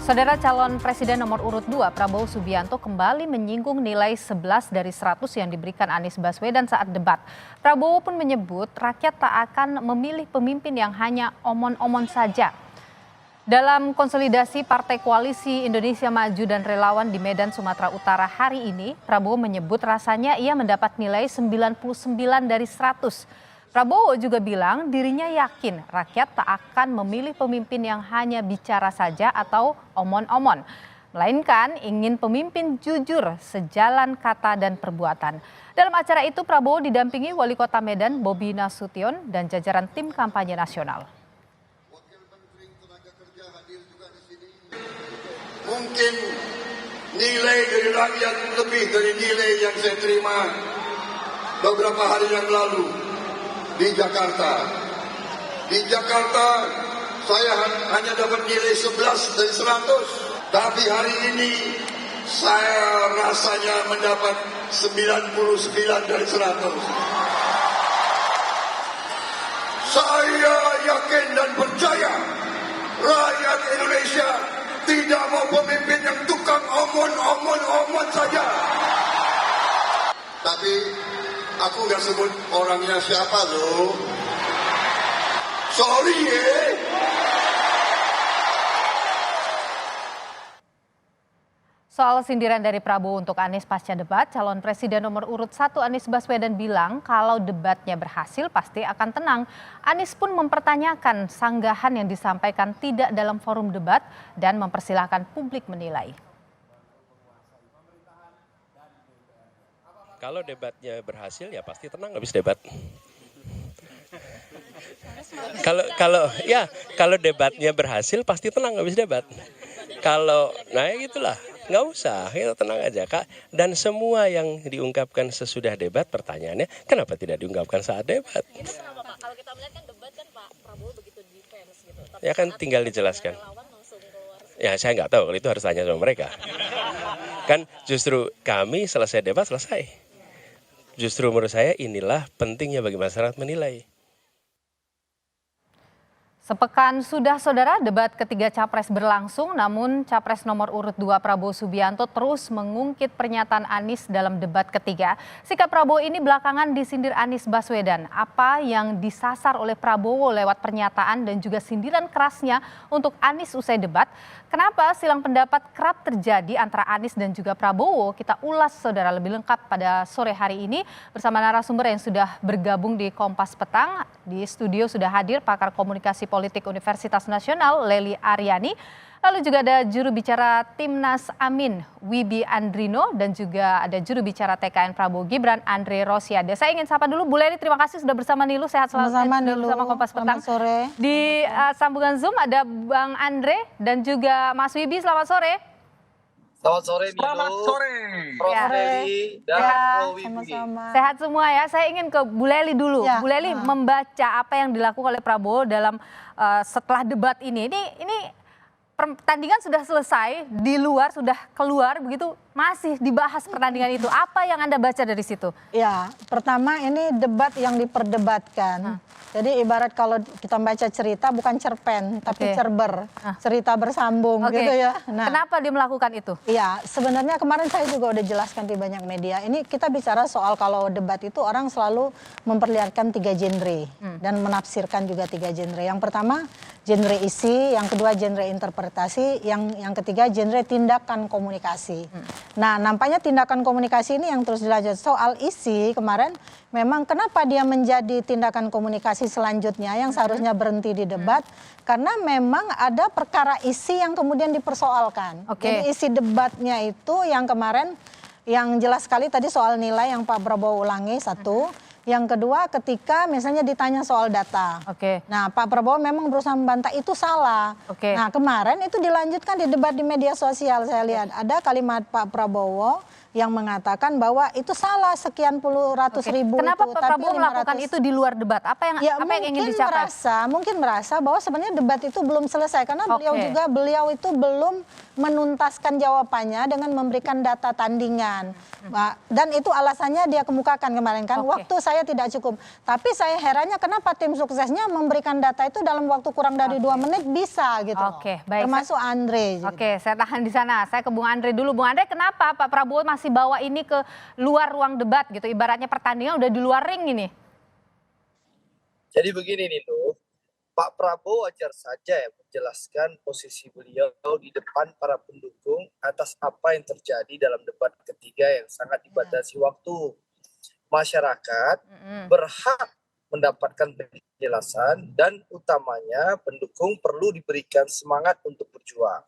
Saudara calon presiden nomor urut 2 Prabowo Subianto kembali menyinggung nilai 11 dari 100 yang diberikan Anies Baswedan saat debat. Prabowo pun menyebut rakyat tak akan memilih pemimpin yang hanya omon-omon saja. Dalam konsolidasi Partai Koalisi Indonesia Maju dan Relawan di Medan, Sumatera Utara hari ini, Prabowo menyebut rasanya ia mendapat nilai 99 dari 100. Prabowo juga bilang dirinya yakin rakyat tak akan memilih pemimpin yang hanya bicara saja atau omon-omon, melainkan ingin pemimpin jujur sejalan kata dan perbuatan. Dalam acara itu Prabowo didampingi Wali Kota Medan Bobi Nasution dan jajaran tim kampanye nasional. Mungkin nilai dari rakyat lebih dari nilai yang saya terima beberapa hari yang lalu di Jakarta. Di Jakarta saya hanya dapat nilai 11 dari 100. Tapi hari ini saya rasanya mendapat 99 dari 100. Saya yakin dan percaya rakyat Indonesia tidak mau pemimpin yang tukang omon saja. Tapi aku nggak sebut orangnya siapa loh. Sorry ya. Soal sindiran dari Prabowo untuk Anies pasca debat, calon presiden nomor urut 1 Anies Baswedan bilang kalau debatnya berhasil pasti akan tenang. Anies pun mempertanyakan sanggahan yang disampaikan tidak dalam forum debat dan mempersilahkan publik menilai. Kalau debatnya berhasil ya pasti tenang habis debat. Kalau debatnya berhasil pasti tenang habis debat. Nah gitulah, nggak usah, kita tenang aja Kak. Dan semua yang diungkapkan sesudah debat, pertanyaannya kenapa tidak diungkapkan saat debat? Itu kenapa Pak? Kalau kita melihat kan debat kan Pak Prabowo begitu defense gitu. Tapi Ya kan tinggal dijelaskan. Ya saya nggak tahu, itu harus tanya sama mereka. Kan justru kami selesai debat selesai. Justru menurut saya inilah pentingnya bagi masyarakat menilai. Sepekan sudah saudara debat ketiga Capres berlangsung, namun Capres nomor urut 2 Prabowo Subianto terus mengungkit pernyataan Anies dalam debat ketiga. Sikap Prabowo ini belakangan disindir Anies Baswedan. Apa yang disasar oleh Prabowo lewat pernyataan dan juga sindiran kerasnya untuk Anies usai debat? Kenapa silang pendapat kerap terjadi antara Anies dan juga Prabowo? Kita ulas saudara lebih lengkap pada sore hari ini bersama narasumber yang sudah bergabung di Kompas Petang. Di studio sudah hadir pakar komunikasi politik Universitas Nasional Lely Aryani. Lalu juga ada juru bicara Timnas Amin Wibi Andrino dan juga ada juru bicara TKN Prabowo Gibran Andre Rosiade. Saya ingin sapa dulu Bu Lely, terima kasih sudah bersama Nilu, sehat selalu bersama Kompas Petang. Selamat sore. Di sambungan Zoom ada Bang Andre dan juga Mas Wibi, selamat sore. Selamat sore Nilu. Selamat sore. Prof. Lely dan Pro Wibi. Sama-sama. Sehat semua ya. Saya ingin ke Bu Lely dulu. Ya. Bu Lely membaca apa yang dilakukan oleh Prabowo dalam setelah debat ini. Ini pertandingan sudah selesai, di luar sudah keluar begitu, masih dibahas pertandingan itu. Apa yang Anda baca dari situ? Ya, pertama ini debat yang diperdebatkan. Jadi ibarat kalau kita baca cerita bukan cerpen, tapi cerber. Cerita bersambung gitu ya. Nah, kenapa dia melakukan itu? iya, sebenarnya kemarin saya juga udah jelaskan di banyak media. Ini kita bicara soal kalau debat itu orang selalu memperlihatkan 3 genre dan menafsirkan juga 3 genre. Yang pertama genre isi, yang kedua genre interpretasi, yang ketiga genre tindakan komunikasi. Nah, nampaknya tindakan komunikasi ini yang terus dilanjut. Soal isi kemarin memang kenapa dia menjadi tindakan komunikasi selanjutnya yang seharusnya berhenti di debat, karena memang ada perkara isi yang kemudian dipersoalkan. Jadi isi debatnya itu yang kemarin yang jelas sekali tadi soal nilai yang Pak Prabowo ulangi satu. Yang kedua ketika misalnya ditanya soal data. Nah, Pak Prabowo memang berusaha membantah itu salah. Nah, kemarin itu dilanjutkan di debat di media sosial, saya lihat ada kalimat Pak Prabowo yang mengatakan bahwa itu salah sekian puluh ratus Oke. ribu Kenapa itu. Pak Tapi Prabowo melakukan 500 itu di luar debat? Apa yang ingin dicapai? mungkin merasa bahwa sebenarnya debat itu belum selesai karena beliau itu belum menuntaskan jawabannya dengan memberikan data tandingan. Dan itu alasannya dia kemukakan kemarin kan, waktu saya tidak cukup. Tapi saya herannya kenapa tim suksesnya memberikan data itu dalam waktu kurang dari 2 menit bisa gitu. Oke, baik. Termasuk Andre. Oke, saya tahan di sana. Saya ke Bung Andre dulu. Bung Andre, kenapa Pak Prabowo masih bawa ini ke luar ruang debat gitu? Ibaratnya pertandingan udah di luar ring ini. Jadi begini nih loh, Pak Prabowo wajar saja ya menjelaskan posisi beliau di depan para pendukung atas apa yang terjadi dalam debat ketiga yang sangat dibatasi waktu. Masyarakat berhak mendapatkan penjelasan dan utamanya pendukung perlu diberikan semangat untuk berjuang.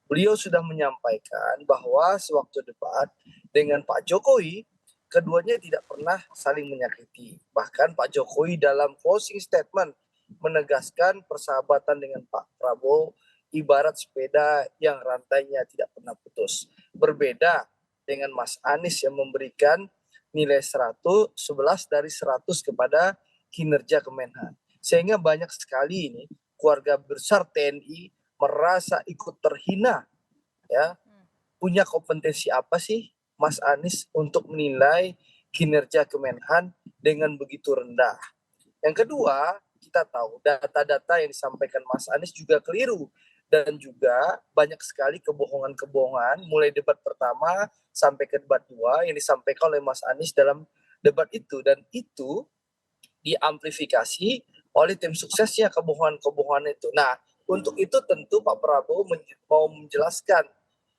Beliau sudah menyampaikan bahwa sewaktu debat dengan Pak Jokowi, keduanya tidak pernah saling menyakiti. Bahkan Pak Jokowi dalam closing statement menegaskan persahabatan dengan Pak Prabowo ibarat sepeda yang rantainya tidak pernah putus. Berbeda dengan Mas Anies yang memberikan nilai 11 dari 100 kepada kinerja Kemenhan. Sehingga banyak sekali ini keluarga besar TNI merasa ikut terhina, ya. Punya kompetensi apa sih Mas Anies untuk menilai kinerja Kemenhan dengan begitu rendah? Yang kedua, kita tahu data-data yang disampaikan Mas Anies juga keliru dan juga banyak sekali kebohongan-kebohongan mulai debat pertama sampai ke debat 2 yang disampaikan oleh Mas Anies dalam debat itu, dan itu diamplifikasi oleh tim suksesnya kebohongan-kebohongan itu. Nah, untuk itu tentu Pak Prabowo mau menjelaskan,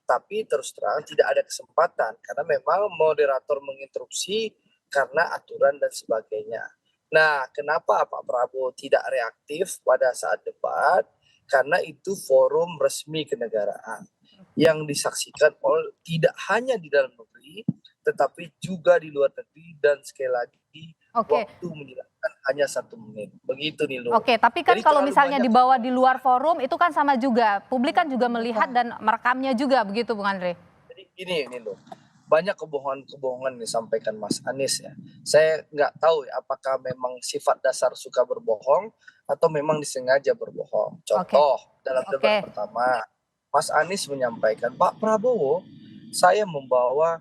tapi terus terang tidak ada kesempatan karena memang moderator menginterupsi karena aturan dan sebagainya. Nah, kenapa Pak Prabowo tidak reaktif pada saat debat? Karena itu forum resmi kenegaraan yang disaksikan oleh tidak hanya di dalam negeri, tetapi juga di luar negeri, dan sekali lagi waktu menjelaskan hanya 1 menit. Begitu nih loh. Oke, tapi kan Jadi kalau terlalu misalnya banyak dibawa di luar forum itu kan sama juga. Publik kan juga melihat dan merekamnya juga begitu Bung Andre. Jadi ini loh. Banyak kebohongan-kebohongan yang disampaikan Mas Anies ya. Saya nggak tahu ya apakah memang sifat dasar suka berbohong atau memang disengaja berbohong. Contoh dalam debat pertama, Mas Anies menyampaikan, Pak Prabowo, saya membawa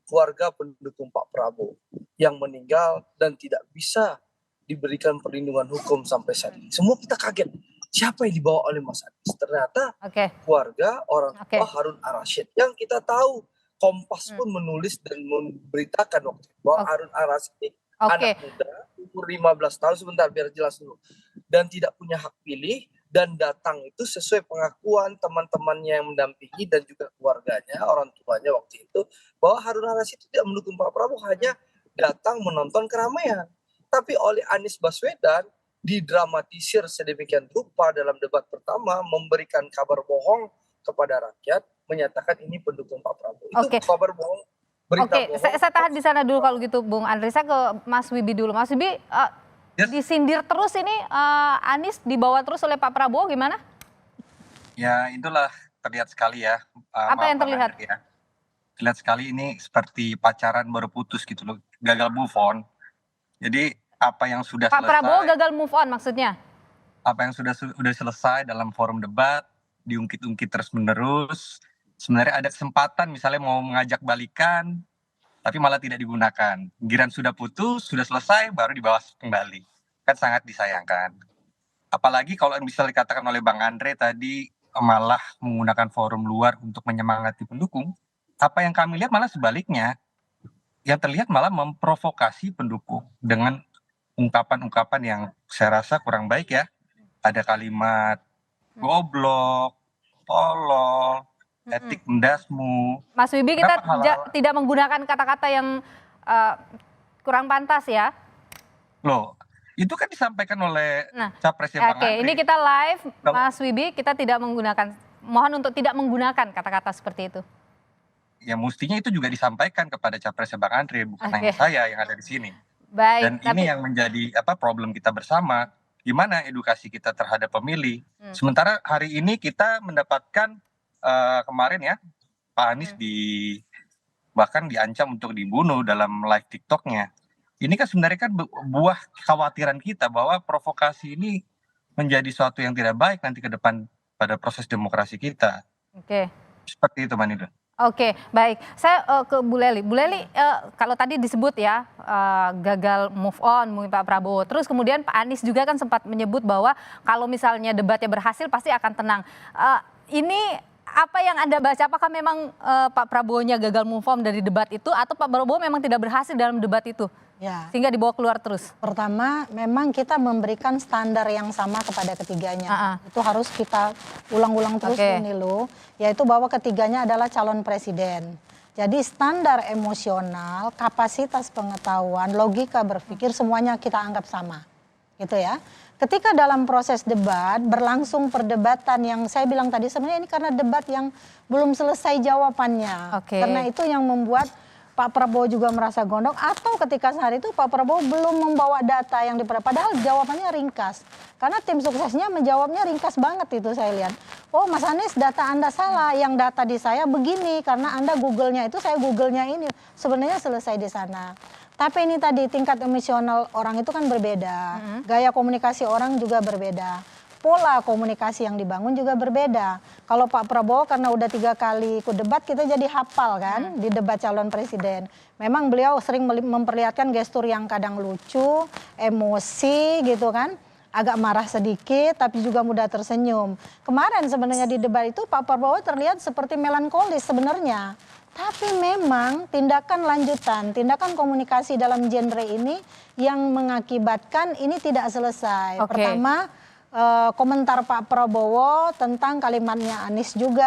keluarga pendukung Pak Prabowo yang meninggal dan tidak bisa diberikan perlindungan hukum sampai saat ini. Semua kita kaget. Siapa yang dibawa oleh Mas Anies? Ternyata keluarga orang tua Harun Ar-Rasyid. Yang kita tahu Kompas pun menulis dan memberitakan waktu itu bahwa Harun Ar-Rasyid anak muda umur 15 tahun, sebentar biar jelas dulu, dan tidak punya hak pilih, dan datang itu sesuai pengakuan teman-temannya yang mendampingi dan juga keluarganya, orang tuanya waktu itu, bahwa Harun Ar-Rasyid tidak mendukung Pak Prabowo, hanya datang menonton keramaian. Tapi oleh Anies Baswedan didramatisir sedemikian rupa dalam debat pertama, memberikan kabar bohong kepada rakyat, menyatakan ini pendukung Pak Prabowo. Itu kabar bohong, berita bohong. Saya tahan di sana dulu kalau gitu Bung Andre. Saya ke Mas Wibi dulu. Mas Wibi, disindir terus ini Anies dibawa terus oleh Pak Prabowo gimana? Ya itulah terlihat sekali ya. Apa yang terlihat? Ya. Terlihat sekali ini seperti pacaran baru putus gitu loh, gagal move on. Jadi apa yang sudah Pak Prabowo gagal move on maksudnya? Apa yang sudah selesai dalam forum debat, diungkit-ungkit terus-menerus. Sebenarnya ada kesempatan misalnya mau mengajak balikan, tapi malah tidak digunakan. Giliran sudah putus, sudah selesai, baru dibawa kembali. Kan sangat disayangkan. Apalagi kalau misalnya dikatakan oleh Bang Andre tadi, malah menggunakan forum luar untuk menyemangati pendukung. Apa yang kami lihat malah sebaliknya. Yang terlihat malah memprovokasi pendukung dengan ungkapan-ungkapan yang saya rasa kurang baik ya. Ada kalimat goblok, tolol, etik mendasmu. Mas Wibi, kita tidak menggunakan kata-kata yang kurang pantas ya? Loh, itu kan disampaikan oleh capresnya Bang Andre. Ini kita live, Mas Wibi, kita tidak menggunakan, mohon untuk tidak menggunakan kata-kata seperti itu. Ya mestinya itu juga disampaikan kepada capresnya Bang Andre, bukan hanya saya yang ada di sini. Baik. Dan ini yang menjadi problem kita bersama, gimana edukasi kita terhadap pemilih. Sementara hari ini kita mendapatkan kemarin ya, Pak Anies bahkan diancam untuk dibunuh dalam live TikToknya. Ini kan sebenarnya kan buah kekhawatiran kita bahwa provokasi ini menjadi suatu yang tidak baik nanti ke depan pada proses demokrasi kita. Oke. Seperti itu, Manida. Oke, baik. Saya ke Bu Lely. Bu Lely, kalau tadi disebut ya gagal move on mungkin Pak Prabowo. Terus kemudian Pak Anies juga kan sempat menyebut bahwa kalau misalnya debatnya berhasil pasti akan tenang. Ini apa yang Anda baca? Apakah memang Pak Prabowo-nya gagal move on dari debat itu atau Pak Prabowo memang tidak berhasil dalam debat itu? Ya. Sehingga dibawa keluar terus. Pertama, memang kita memberikan standar yang sama kepada ketiganya. Itu harus kita ulang-ulang terus ini loh, yaitu bahwa ketiganya adalah calon presiden. Jadi standar emosional, kapasitas pengetahuan, logika berpikir semuanya kita anggap sama. Gitu ya. Ketika dalam proses debat berlangsung perdebatan yang saya bilang tadi sebenarnya ini karena debat yang belum selesai jawabannya. Karena itu yang membuat Pak Prabowo juga merasa gondok, atau ketika saat itu Pak Prabowo belum membawa data yang padahal jawabannya ringkas. Karena tim suksesnya menjawabnya ringkas banget itu saya lihat. Oh Mas Anies data Anda salah, yang data di saya begini karena Anda Google-nya itu, saya Google-nya ini. Sebenarnya selesai di sana. Tapi ini tadi tingkat emosional orang itu kan berbeda, gaya komunikasi orang juga berbeda. Pola komunikasi yang dibangun juga berbeda. Kalau Pak Prabowo karena udah 3 kali ikut debat kita jadi hafal kan di debat calon presiden. Memang beliau sering memperlihatkan gestur yang kadang lucu, emosi gitu kan. Agak marah sedikit tapi juga mudah tersenyum. Kemarin sebenarnya di debat itu Pak Prabowo terlihat seperti melankolis sebenarnya. Tapi memang tindakan lanjutan, tindakan komunikasi dalam genre ini yang mengakibatkan ini tidak selesai. Pertama, komentar Pak Prabowo tentang kalimatnya Anies juga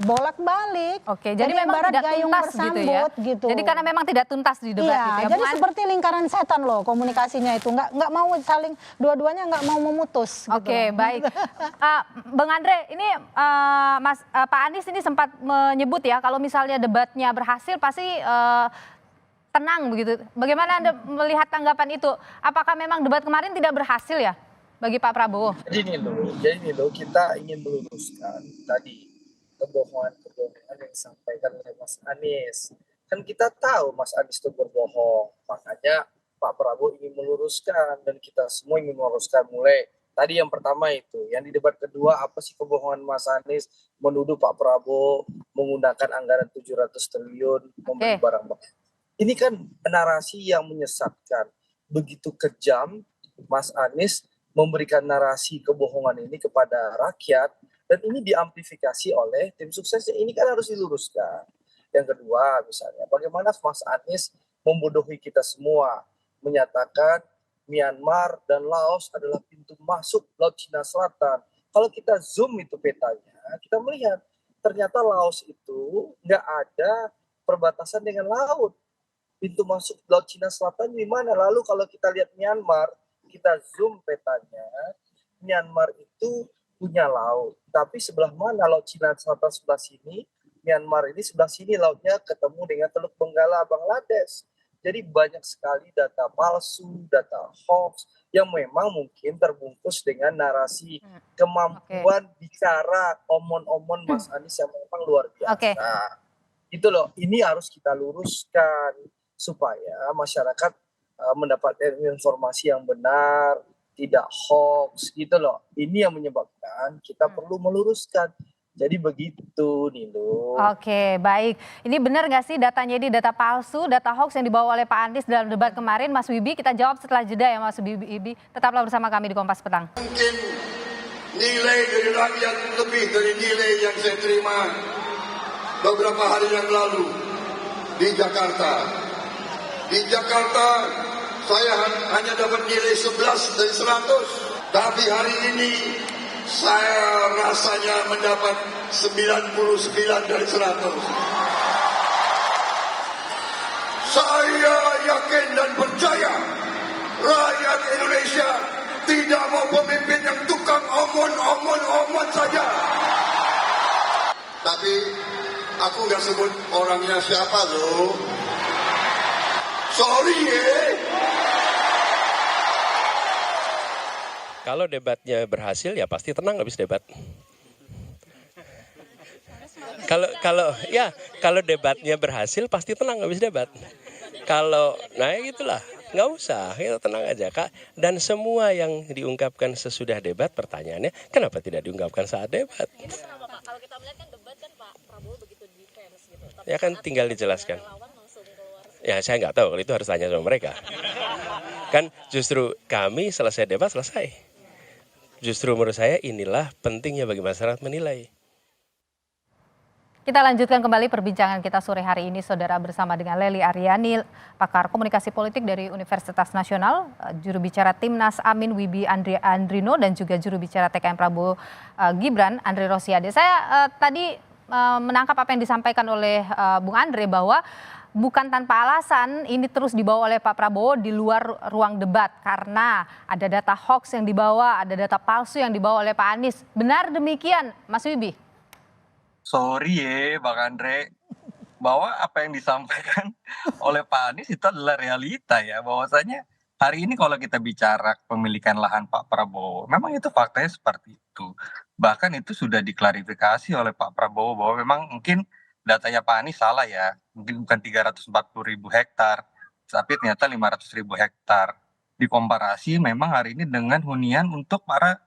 bolak-balik. Jadi memang tidak gayung tuntas bersambut gitu. Jadi karena memang tidak tuntas di debat itu ya. Jadi seperti lingkaran setan loh komunikasinya itu, nggak mau saling, dua-duanya nggak mau memutus. Oke, baik. Bang Andre, ini Pak Anies ini sempat menyebut ya kalau misalnya debatnya berhasil pasti tenang begitu. Bagaimana Anda melihat tanggapan itu? Apakah memang debat kemarin tidak berhasil ya bagi Pak Prabowo? Jadi nih loh, kita ingin meluruskan tadi kebohongan-kebohongan yang disampaikan oleh Mas Anies. Kan kita tahu Mas Anies itu berbohong, makanya Pak Prabowo ingin meluruskan dan kita semua ingin meluruskan. Mulai tadi yang pertama itu, yang di debat kedua apa sih kebohongan Mas Anies menuduh Pak Prabowo menggunakan anggaran 700 triliun membeli barang-barang. Ini kan narasi yang menyesatkan. Begitu kejam Mas Anies memberikan narasi kebohongan ini kepada rakyat dan ini diamplifikasi oleh tim suksesnya. Ini kan harus diluruskan. Yang kedua misalnya bagaimana Mas Anies membodohi kita semua, menyatakan Myanmar dan Laos adalah pintu masuk Laut Cina Selatan. Kalau kita zoom itu petanya, kita melihat ternyata Laos itu nggak ada perbatasan dengan laut. Pintu masuk Laut Cina Selatan di mana? Lalu kalau kita lihat Myanmar, kita zoom petanya, Myanmar itu punya laut. Tapi sebelah mana Laut Cina Selatan sebelah sini, Myanmar ini sebelah sini lautnya ketemu dengan Teluk Benggala, Bangladesh. Jadi banyak sekali data palsu, data hoax yang memang mungkin terbungkus dengan narasi kemampuan bicara omon-omon Mas Anies yang memang luar biasa. Itu loh, ini harus kita luruskan supaya masyarakat mendapatkan informasi yang benar, tidak hoax gitu loh. Ini yang menyebabkan kita perlu meluruskan. Jadi begitu Nilu. Oke, baik. Ini benar nggak sih datanya ini data palsu, data hoax yang dibawa oleh Pak Anies dalam debat kemarin? Mas Wibi, kita jawab setelah jeda ya Mas Wibi. Tetaplah bersama kami di Kompas Petang. Mungkin nilai dari rakyat lebih dari nilai yang saya terima beberapa hari yang lalu di Jakarta. Di Jakarta saya hanya dapat nilai 11 dari 100. Tapi hari ini saya rasanya mendapat 99 dari 100. Saya yakin dan percaya rakyat Indonesia tidak mau pemimpin yang tukang omon saja. Tapi aku nggak sebut orangnya siapa loh. Sorry Kalau debatnya berhasil ya pasti tenang habis debat. Kalau debatnya berhasil pasti tenang habis debat. Kalau nah gitulah, nggak usah, kita tenang aja Kak. Dan semua yang diungkapkan sesudah debat, pertanyaannya kenapa tidak diungkapkan saat debat? Itu kenapa Pak? Kalau kita melihat kan debat kan Pak Prabowo begitu defense gitu. Tapi Ya kan saat tinggal debat dijelaskan. dengan relawan langsung keluar. Ya saya nggak tahu, kalau itu harus tanya sama mereka. Kan justru kami selesai debat selesai. Justru menurut saya inilah pentingnya bagi masyarakat menilai. Kita lanjutkan kembali perbincangan kita sore hari ini, Saudara, bersama dengan Lely Aryani, pakar komunikasi politik dari Universitas Nasional, juru bicara Timnas Amin Wibi Andrino, dan juga juru bicara TKN Prabowo Gibran, Andre Rosiade. Saya tadi menangkap apa yang disampaikan oleh Bung Andre bahwa bukan tanpa alasan ini terus dibawa oleh Pak Prabowo di luar ruang debat karena ada data hoax yang dibawa, ada data palsu yang dibawa oleh Pak Anies. Benar demikian, Mas Wibi? Sorry ya Bang Andre, bahwa apa yang disampaikan oleh Pak Anies itu adalah realita ya, bahwasanya hari ini kalau kita bicara kepemilikan lahan Pak Prabowo, memang itu faktanya seperti itu. Bahkan itu sudah diklarifikasi oleh Pak Prabowo bahwa memang mungkin datanya Pak Anies salah ya, mungkin bukan 340.000 hektar, tapi ternyata 500.000 hektar. Dikomparasi memang hari ini dengan hunian untuk para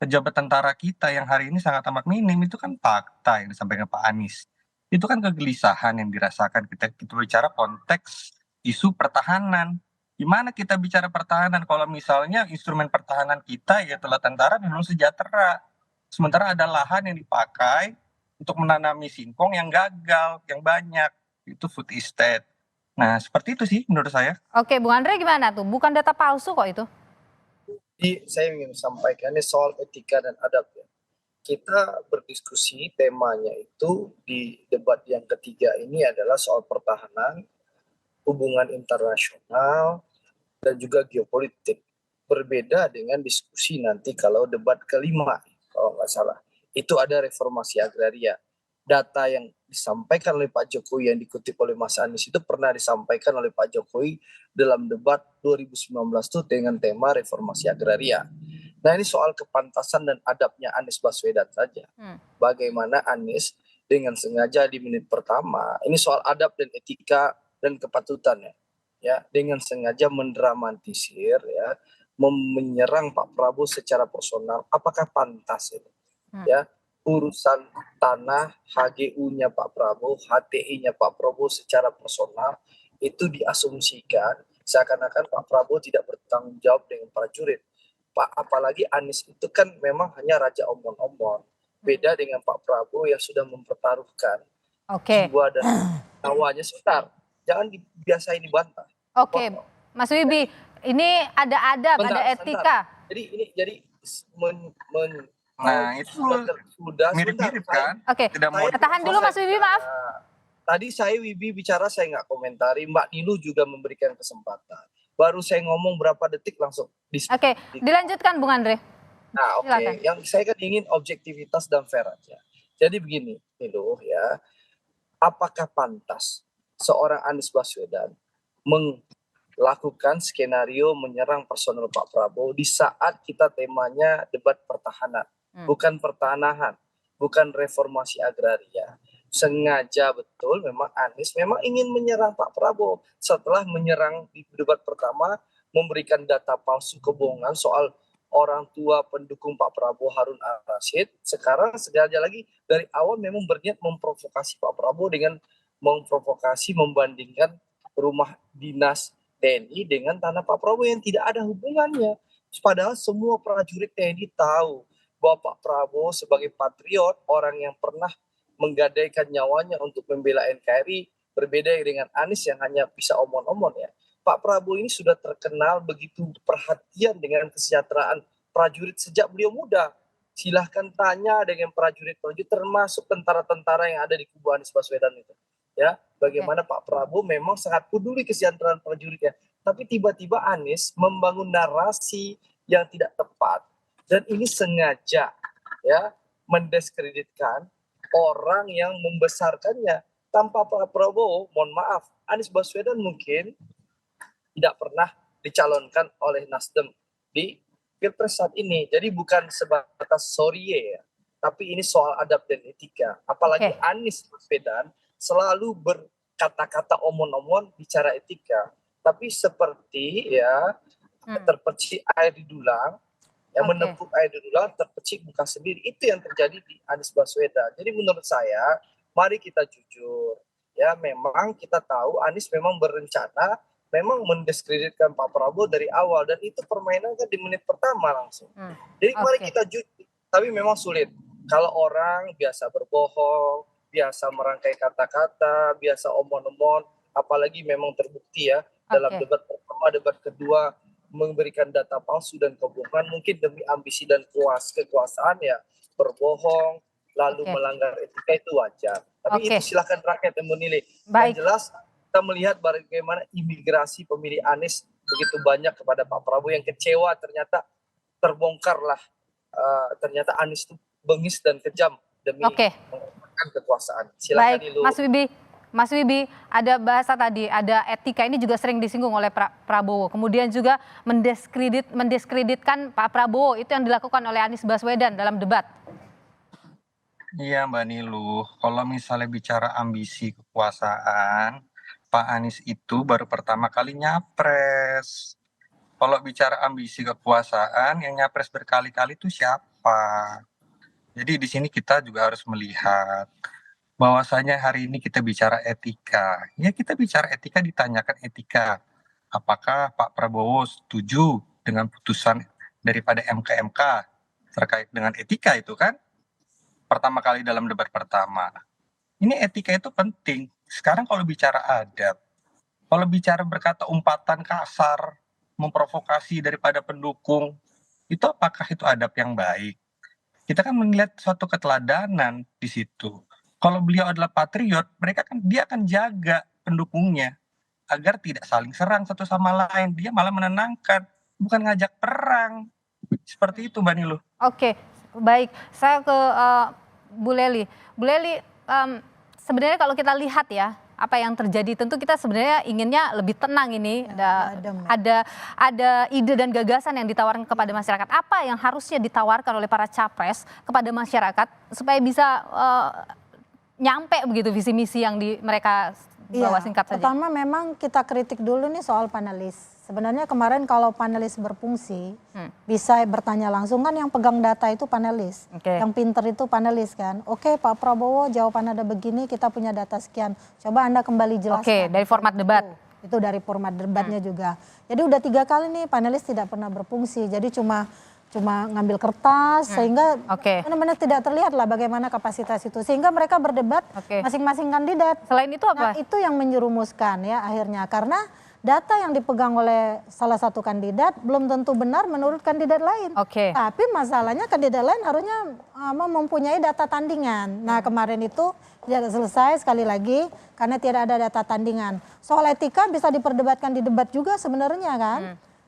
pejabat tentara kita yang hari ini sangat amat minim, itu kan fakta yang disampaikan Pak Anies. Itu kan kegelisahan yang dirasakan kita bicara konteks isu pertahanan. Gimana kita bicara pertahanan kalau misalnya instrumen pertahanan kita yaitu tentara belum sejahtera. Sementara ada lahan yang dipakai untuk menanami singkong yang gagal, yang banyak. Itu food estate. Nah, seperti itu sih menurut saya. Oke, Bung Andre gimana tuh? Bukan data palsu kok itu? Jadi saya ingin sampaikan ini soal etika dan adab ya. Kita berdiskusi temanya itu di debat yang ketiga ini adalah soal pertahanan, hubungan internasional, dan juga geopolitik. Berbeda dengan diskusi nanti kalau debat kelima, kalau nggak salah. Itu ada reformasi agraria. Data yang disampaikan oleh Pak Jokowi yang dikutip oleh Mas Anies itu pernah disampaikan oleh Pak Jokowi dalam debat 2019 itu dengan tema reformasi agraria. Nah ini soal kepantasan dan adabnya Anies Baswedan saja. Bagaimana Anies dengan sengaja di menit pertama, ini soal adab dan etika dan kepatutan ya, dengan sengaja mendramatisir ya, menyerang Pak Prabowo secara personal. Apakah pantas itu? Ya, urusan tanah HGU-nya Pak Prabowo, HTI-nya Pak Prabowo secara personal itu diasumsikan seakan-akan Pak Prabowo tidak bertanggung jawab dengan prajurit. Apalagi Anies itu kan memang hanya raja omong-omong. Beda dengan Pak Prabowo yang sudah mempertaruhkan jiwa dan nyawanya. Sebentar, jangan biasain dibantah. Oke, Mas Wibi, ini ada adab, ada etika. Jadi Nah, itu sudah mirip-mirip kan? Oke, tahan dulu Mas Wibi, maaf. Tadi saya Wibi bicara, saya nggak komentari. Mbak Nilu juga memberikan kesempatan. Baru saya ngomong berapa detik langsung Oke, dilanjutkan Bung Andre. Nah, oke. Yang saya kan ingin objektivitas dan fair aja. Jadi begini, Nilu ya. Apakah pantas seorang Anies Baswedan melakukan skenario menyerang personel Pak Prabowo di saat kita temanya debat pertahanan? Bukan pertanahan, bukan reformasi agraria. Sengaja betul memang Anies memang ingin menyerang Pak Prabowo. Setelah menyerang di debat pertama, memberikan data palsu kebohongan soal orang tua pendukung Pak Prabowo Harun Al-Rashid. Sekarang sengaja lagi dari awal memang berniat memprovokasi Pak Prabowo dengan memprovokasi membandingkan rumah dinas TNI dengan tanah Pak Prabowo yang tidak ada hubungannya. Padahal semua prajurit TNI tahu bahwa Pak Prabowo sebagai patriot, orang yang pernah menggadaikan nyawanya untuk membela NKRI, berbeda dengan Anies yang hanya bisa omong-omong ya. Pak Prabowo ini sudah terkenal begitu perhatian dengan kesejahteraan prajurit sejak beliau muda. Silahkan tanya dengan prajurit-prajurit termasuk tentara-tentara yang ada di kubu Anies Baswedan itu. Ya, bagaimana Pak Prabowo memang sangat peduli kesejahteraan prajuritnya. Tapi tiba-tiba Anies membangun narasi yang tidak tepat. Dan ini sengaja ya mendiskreditkan orang yang membesarkannya. Tanpa Pak Prabowo, mohon maaf, Anies Baswedan mungkin tidak pernah dicalonkan oleh Nasdem di Pilpres saat ini. Jadi bukan sebatas sorry ya. tapi ini soal adab dan etika. Apalagi Oke. Anies Baswedan selalu berkata-kata omon-omon bicara etika. Tapi seperti ya terpercik air di dulang, yang Oke. menepuk air di dulang terpercik muka sendiri. Itu yang terjadi di Anies Baswedan. Jadi menurut saya, mari kita jujur. Ya memang kita tahu Anies memang berencana memang mendiskreditkan Pak Prabowo dari awal, dan itu permainan kan di menit pertama langsung. Jadi mari Oke. kita jujur, tapi memang sulit. Kalau orang biasa berbohong, biasa merangkai kata-kata, biasa omon-omon, apalagi memang terbukti ya dalam Oke. debat pertama, debat kedua memberikan data palsu dan kebohongan, mungkin demi ambisi dan kekuasaan ya berbohong, lalu Oke. melanggar etika, itu wajar. Tapi Oke. itu silahkan rakyat yang menilai. Baik. Yang jelas kita melihat bagaimana imigrasi pemilih Anies begitu banyak kepada Pak Prabowo, yang kecewa ternyata terbongkarlah ternyata Anies itu bengis dan kejam demi Oke. mengembangkan kekuasaan. Silakan Baik, Nilu. Mas Wibi, ada bahasa tadi, ada etika, ini juga sering disinggung oleh Prabowo. Kemudian juga mendiskreditkan Pak Prabowo, itu yang dilakukan oleh Anies Baswedan dalam debat. Iya Mbak Nilu, kalau misalnya bicara ambisi kekuasaan, Pak Anies itu baru pertama kali nyapres. Kalau bicara ambisi kekuasaan, yang nyapres berkali-kali itu siapa? Jadi di sini kita juga harus melihat bahwasanya hari ini kita bicara etika. Ya kita bicara etika, ditanyakan etika. Apakah Pak Prabowo setuju dengan putusan daripada MK terkait dengan etika itu kan? Pertama kali dalam debat pertama. Ini etika itu penting. Sekarang kalau bicara adab, kalau bicara berkata umpatan kasar, memprovokasi daripada pendukung, itu apakah itu adab yang baik? Kita kan melihat suatu keteladanan di situ. Kalau beliau adalah patriot, dia akan jaga pendukungnya agar tidak saling serang satu sama lain. Dia malah menenangkan, bukan ngajak perang. Seperti itu Mbak Nilu. Oke, baik. Saya ke Bu Lely. Bu Lely, sebenarnya kalau kita lihat ya, apa yang terjadi, tentu kita sebenarnya inginnya lebih tenang ini. Ada ide dan gagasan yang ditawarkan kepada masyarakat. Apa yang harusnya ditawarkan oleh para capres kepada masyarakat supaya bisa nyampe begitu visi misi yang mereka bawa, singkat saja. Pertama memang kita kritik dulu nih soal panelis. Sebenarnya kemarin kalau panelis berfungsi, bisa bertanya langsung, kan yang pegang data itu panelis. Yang pinter itu panelis kan. Oke Pak Prabowo jawaban ada begini, kita punya data sekian. Coba Anda kembali jelaskan. Oke, dari format debat. Itu dari format debatnya juga. Jadi udah 3 kali nih panelis tidak pernah berfungsi. Jadi cuma ngambil kertas sehingga benar-benar tidak terlihat lah bagaimana kapasitas itu. Sehingga mereka berdebat masing-masing kandidat. Selain itu apa? Nah, itu yang menjerumuskan ya akhirnya, karena data yang dipegang oleh salah satu kandidat belum tentu benar menurut kandidat lain. Tapi masalahnya kandidat lain harusnya mempunyai data tandingan. Nah kemarin itu tidak selesai, sekali lagi karena tidak ada data tandingan. Soal etika bisa diperdebatkan di debat juga sebenarnya kan.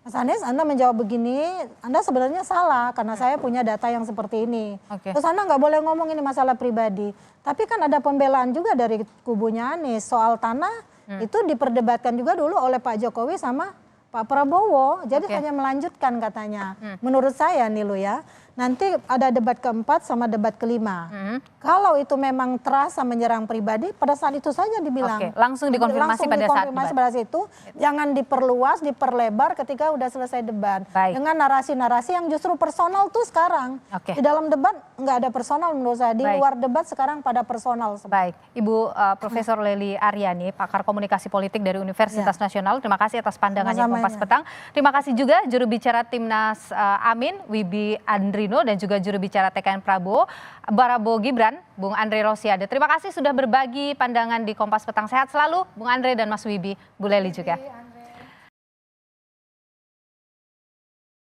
Mas Anies, Anda menjawab begini, Anda sebenarnya salah karena saya punya data yang seperti ini. Terus Anda nggak boleh ngomong ini masalah pribadi. Tapi kan ada pembelaan juga dari kubunya Anies soal tanah, itu diperdebatkan juga dulu oleh Pak Jokowi sama Pak Prabowo. Jadi hanya melanjutkan katanya. Menurut saya nih lo ya, nanti ada debat keempat sama debat kelima. Kalau itu memang terasa menyerang pribadi, pada saat itu saja dibilang. Langsung dikonfirmasi pada saat debat. Pada saat itu, jangan diperluas, diperlebar ketika udah selesai debat. Dengan narasi-narasi yang justru personal tuh sekarang. Di dalam debat nggak ada personal menurut saya. Di luar debat sekarang pada personal. Baik, Ibu Profesor Lely Aryani, pakar komunikasi politik dari Universitas Nasional. Terima kasih atas pandangannya Kompas Petang. Terima kasih juga juru bicara Timnas Amin, Wibi Andrino, dan juga juru bicara TKN Prabowo Gibran, Bung Andre Rosiade. Terima kasih sudah berbagi pandangan di Kompas Petang. Sehat selalu Bung Andre dan Mas Wibi, Bu Lely juga.